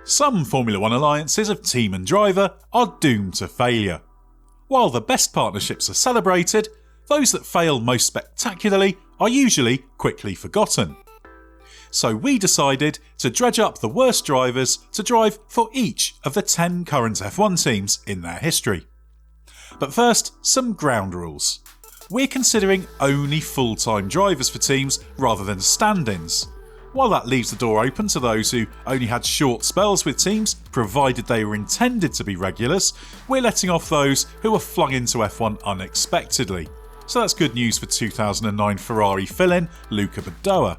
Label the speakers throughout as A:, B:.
A: Some Formula One alliances of team and driver are doomed to failure. While the best partnerships are celebrated, those that fail most spectacularly are usually quickly forgotten. So we decided to dredge up the worst drivers to drive for each of the 10 current F1 teams in their history. But first, some ground rules. We're considering only full-time drivers for teams rather than stand-ins. While that leaves the door open to those who only had short spells with teams, provided they were intended to be regulars, we're letting off those who were flung into F1 unexpectedly. So that's good news for 2009 Ferrari fill-in Luca Badoa.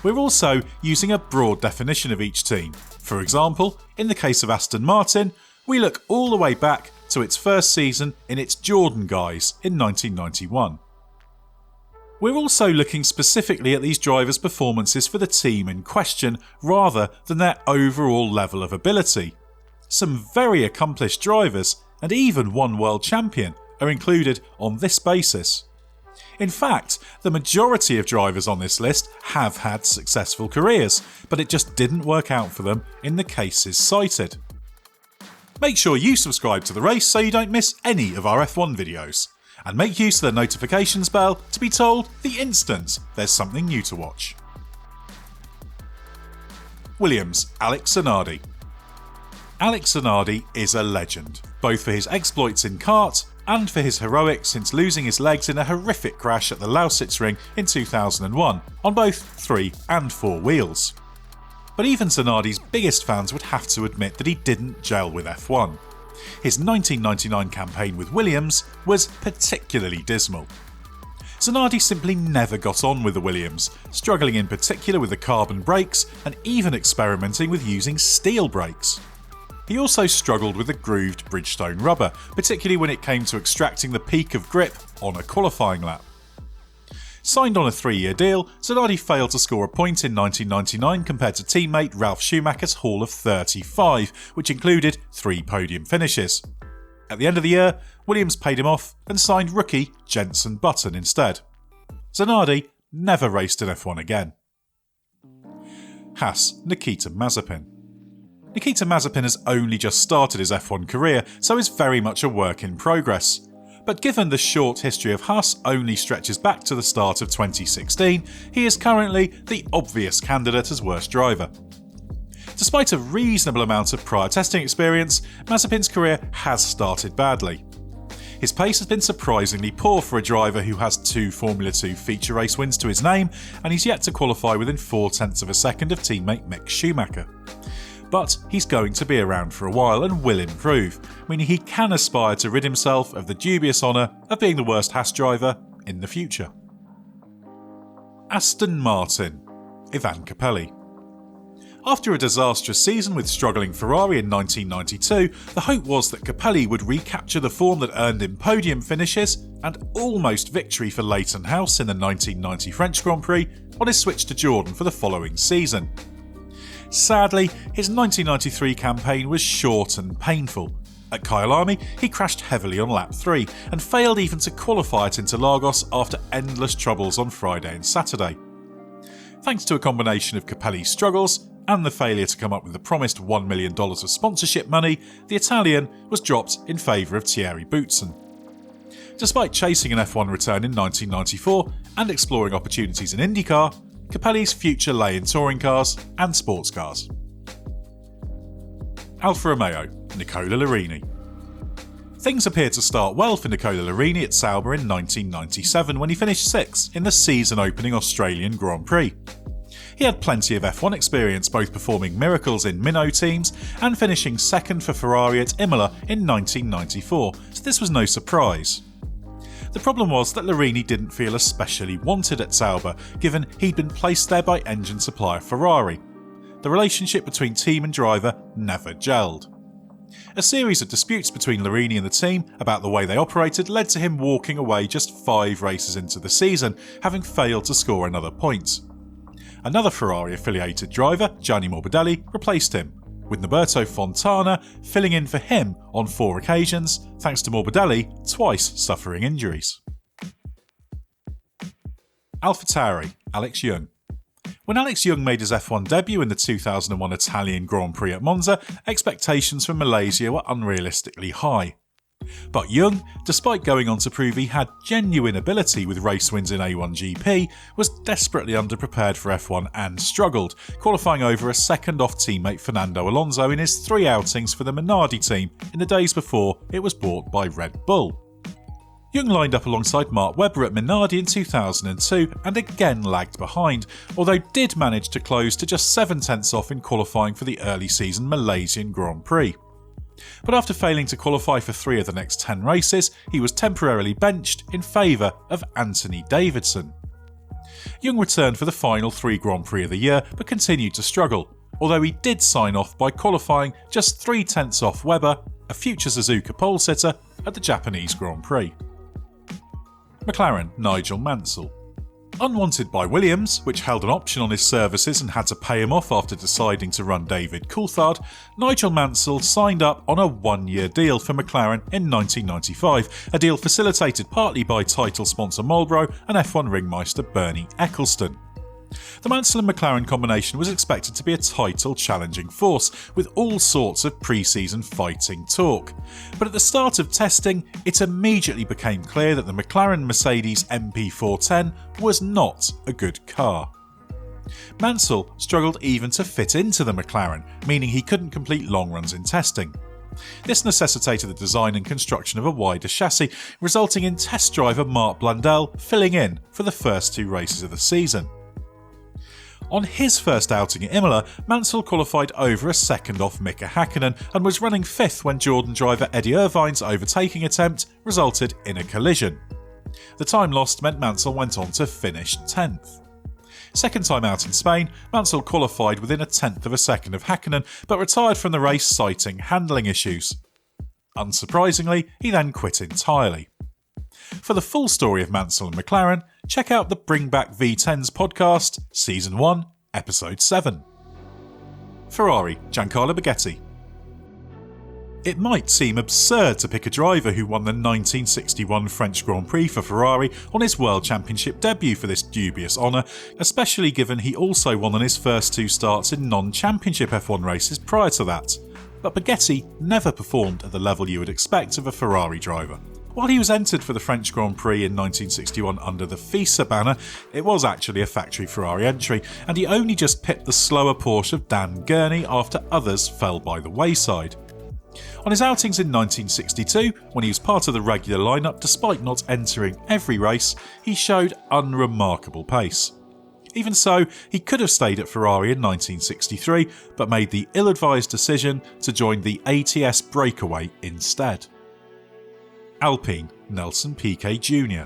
A: We're also using a broad definition of each team. For example, in the case of Aston Martin, we look all the way back to its first season in its Jordan guise in 1991. We're also looking specifically at these drivers' performances for the team in question rather than their overall level of ability. Some very accomplished drivers, and even one world champion, are included on this basis. In fact, the majority of drivers on this list have had successful careers, but it just didn't work out for them in the cases cited. Make sure you subscribe to the race so you don't miss any of our F1 videos, and make use of the notifications bell to be told the instant there's something new to watch. Williams, Alex ZANARDI. Alex ZANARDI is a legend, both for his exploits in kart and for his heroics since losing his legs in a horrific crash at the Lausitz Ring in 2001 on both 3 and 4 wheels. But even ZANARDI's biggest fans would have to admit that he didn't gel with F1. His 1999 campaign with Williams was particularly dismal. ZANARDI simply never got on with the Williams, struggling in particular with the carbon brakes and even experimenting with using steel brakes. He also struggled with the grooved Bridgestone rubber, particularly when it came to extracting the peak of grip on a qualifying lap. Signed on a 3-year deal, ZANARDI failed to score a point in 1999 compared to teammate Ralf Schumacher's haul of 35, which included 3 podium finishes. At the end of the year, Williams paid him off and signed rookie Jenson Button instead. ZANARDI never raced in F1 again. Haas, Nikita Mazepin. Nikita Mazepin has only just started his F1 career, so is very much a work in progress. But given the short history of Haas only stretches back to the start of 2016, he is currently the obvious candidate as worst driver. Despite a reasonable amount of prior testing experience, Mazepin's career has started badly. His pace has been surprisingly poor for a driver who has 2 Formula 2 feature race wins to his name, and he's yet to qualify within 0.4 of a second of teammate Mick Schumacher. But he's going to be around for a while and will improve, meaning he can aspire to rid himself of the dubious honour of being the worst Haas driver in the future. Aston Martin, Ivan Capelli. After a disastrous season with struggling Ferrari in 1992, the hope was that Capelli would recapture the form that earned him podium finishes and almost victory for Leighton House in the 1990 French Grand Prix on his switch to Jordan for the following season. Sadly, his 1993 campaign was short and painful. At Kyalami, he crashed heavily on lap 3 and failed even to qualify at Interlagos after endless troubles on Friday and Saturday. Thanks to a combination of Capelli's struggles and the failure to come up with the promised $1 million of sponsorship money, the Italian was dropped in favour of Thierry Boutsen. Despite chasing an F1 return in 1994 and exploring opportunities in IndyCar, Capelli's future lay in touring cars and sports cars. Alfa Romeo, Nicola LARINI. Things appeared to start well for Nicola LARINI at SAUBER in 1997 when he finished 6th in the season-opening Australian Grand Prix. He had plenty of F1 experience, both performing miracles in Minnow teams and finishing 2nd for Ferrari at Imola in 1994, so this was no surprise. The problem was that LARINI didn't feel especially wanted at Sauber, given he'd been placed there by engine supplier Ferrari. The relationship between team and driver never gelled. A series of disputes between LARINI and the team about the way they operated led to him walking away just 5 races into the season, having failed to score another point. Another Ferrari-affiliated driver, Gianni Morbidelli, replaced him, with Norberto Fontana filling in for him on 4 occasions, thanks to Morbidelli twice suffering injuries. AlphaTauri, Alex Young. When Alex Young made his F1 debut in the 2001 Italian Grand Prix at Monza, expectations for Malaysia were unrealistically high. But Young, despite going on to prove he had genuine ability with race wins in A1GP, was desperately underprepared for F1 and struggled, qualifying over a second off teammate Fernando Alonso in his 3 outings for the Minardi team in the days before it was bought by Red Bull. Young lined up alongside Mark Webber at Minardi in 2002 and again lagged behind, although did manage to close to just 7 tenths off in qualifying for the early season Malaysian Grand Prix. But after failing to qualify for 3 of the next 10 races, he was temporarily benched in favour of Anthony Davidson. Young returned for the final 3 Grand Prix of the year but continued to struggle, although he did sign off by qualifying just 3 tenths off Webber, a future Suzuka pole sitter, at the Japanese Grand Prix. McLaren Nigel Mansell. Unwanted by Williams, which held an option on his services and had to pay him off after deciding to run David Coulthard, Nigel Mansell signed up on a 1-year deal for McLaren in 1995, a deal facilitated partly by title sponsor Marlboro and F1 ringmeister Bernie Ecclestone. The Mansell and McLaren combination was expected to be a title-challenging force, with all sorts of pre-season fighting talk. But at the start of testing, it immediately became clear that the McLaren Mercedes MP410 was not a good car. Mansell struggled even to fit into the McLaren, meaning he couldn't complete long runs in testing. This necessitated the design and construction of a wider chassis, resulting in test driver Mark Blundell filling in for the first 2 races of the season. On his first outing at Imola, Mansell qualified over a second off Mika Hakkinen and was running 5th when Jordan driver Eddie Irvine's overtaking attempt resulted in a collision. The time lost meant Mansell went on to finish 10th. Second time out in Spain, Mansell qualified within a tenth of a second of Hakkinen but retired from the race citing handling issues. Unsurprisingly, he then quit entirely. For the full story of Mansell and McLaren, check out the Bring Back V10s podcast, Season 1, Episode 7. Ferrari Giancarlo Baghetti. It might seem absurd to pick a driver who won the 1961 French Grand Prix for Ferrari on his World Championship debut for this dubious honour, especially given he also won on his first 2 starts in non-championship F1 races prior to that. But Baghetti never performed at the level you would expect of a Ferrari driver. While he was entered for the French Grand Prix in 1961 under the FISA banner, it was actually a factory Ferrari entry, and he only just pipped the slower Porsche of Dan Gurney after others fell by the wayside. On his outings in 1962, when he was part of the regular lineup despite not entering every race, he showed unremarkable pace. Even so, he could have stayed at Ferrari in 1963, but made the ill-advised decision to join the ATS breakaway instead. Alpine Nelson Piquet Jr.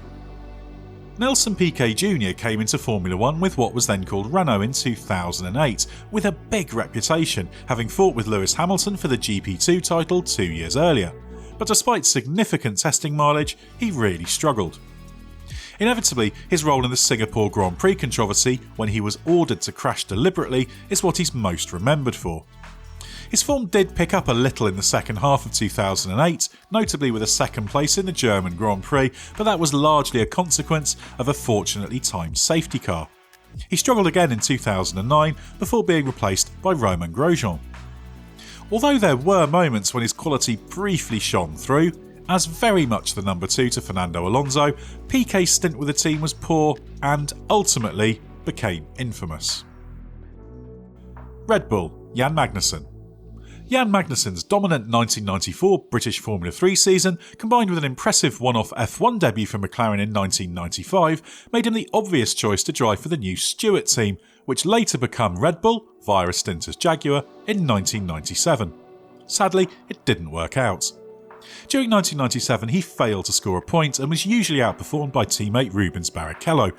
A: Nelson Piquet Jr. came into Formula 1 with what was then called Renault in 2008, with a big reputation, having fought with Lewis Hamilton for the GP2 title 2 years earlier. But despite significant testing mileage, he really struggled. Inevitably, his role in the Singapore Grand Prix controversy, when he was ordered to crash deliberately, is what he's most remembered for. His form did pick up a little in the second half of 2008, notably with a second place in the German Grand Prix, but that was largely a consequence of a fortunately timed safety car. He struggled again in 2009 before being replaced by Romain Grosjean. Although there were moments when his quality briefly shone through, as very much the number 2 to Fernando Alonso, Piquet's stint with the team was poor and, ultimately, became infamous. Red Bull Jan Magnussen. Jan Magnussen's dominant 1994 British Formula 3 season, combined with an impressive one-off F1 debut for McLaren in 1995, made him the obvious choice to drive for the new Stewart team, which later became Red Bull via a stint as Jaguar in 1997. Sadly, it didn't work out. During 1997, he failed to score a point and was usually outperformed by teammate Rubens Barrichello.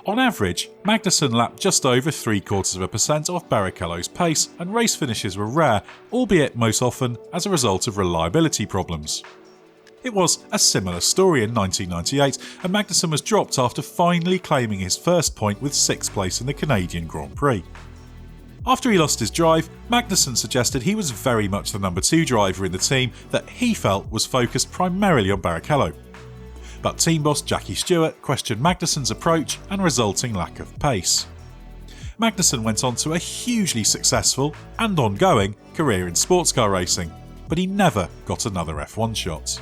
A: On average, Magnussen lapped just over 0.75% off Barrichello's pace, and race finishes were rare, albeit most often as a result of reliability problems. It was a similar story in 1998, and Magnussen was dropped after finally claiming his first point with 6th place in the Canadian Grand Prix. After he lost his drive, Magnussen suggested he was very much the number 2 driver in the team that he felt was focused primarily on Barrichello. But team boss Jackie Stewart questioned Magnussen's approach and resulting lack of pace. Magnussen went on to a hugely successful and ongoing career in sports car racing, but he never got another F1 shot.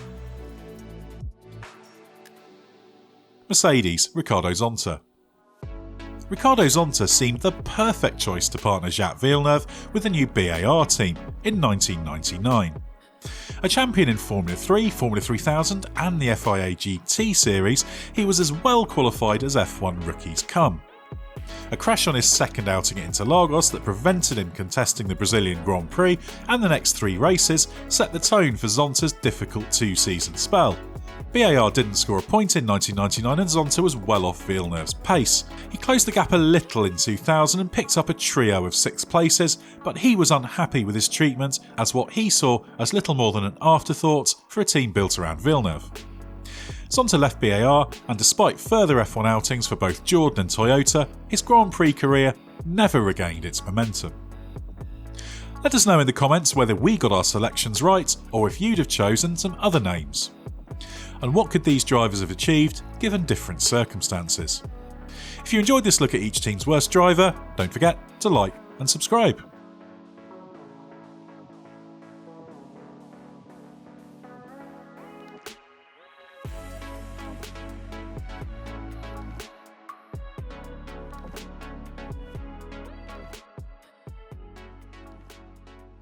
A: Mercedes, Ricardo Zonta. Ricardo Zonta seemed the perfect choice to partner Jacques Villeneuve with the new BAR team in 1999. A champion in Formula 3, Formula 3000 and the FIA GT series, he was as well qualified as F1 rookies come. A crash on his second outing at Interlagos that prevented him contesting the Brazilian Grand Prix and the next 3 races set the tone for Zonta's difficult 2-season spell. BAR didn't score a point in 1999 and Zonta was well off Villeneuve's pace. He closed the gap a little in 2000 and picked up a trio of 6 places, but he was unhappy with his treatment as what he saw as little more than an afterthought for a team built around Villeneuve. Zonta left BAR, and despite further F1 outings for both Jordan and Toyota, his Grand Prix career never regained its momentum. Let us know in the comments whether we got our selections right or if you'd have chosen some other names. And what could these drivers have achieved given different circumstances? If you enjoyed this look at each team's worst driver, don't forget to like and subscribe.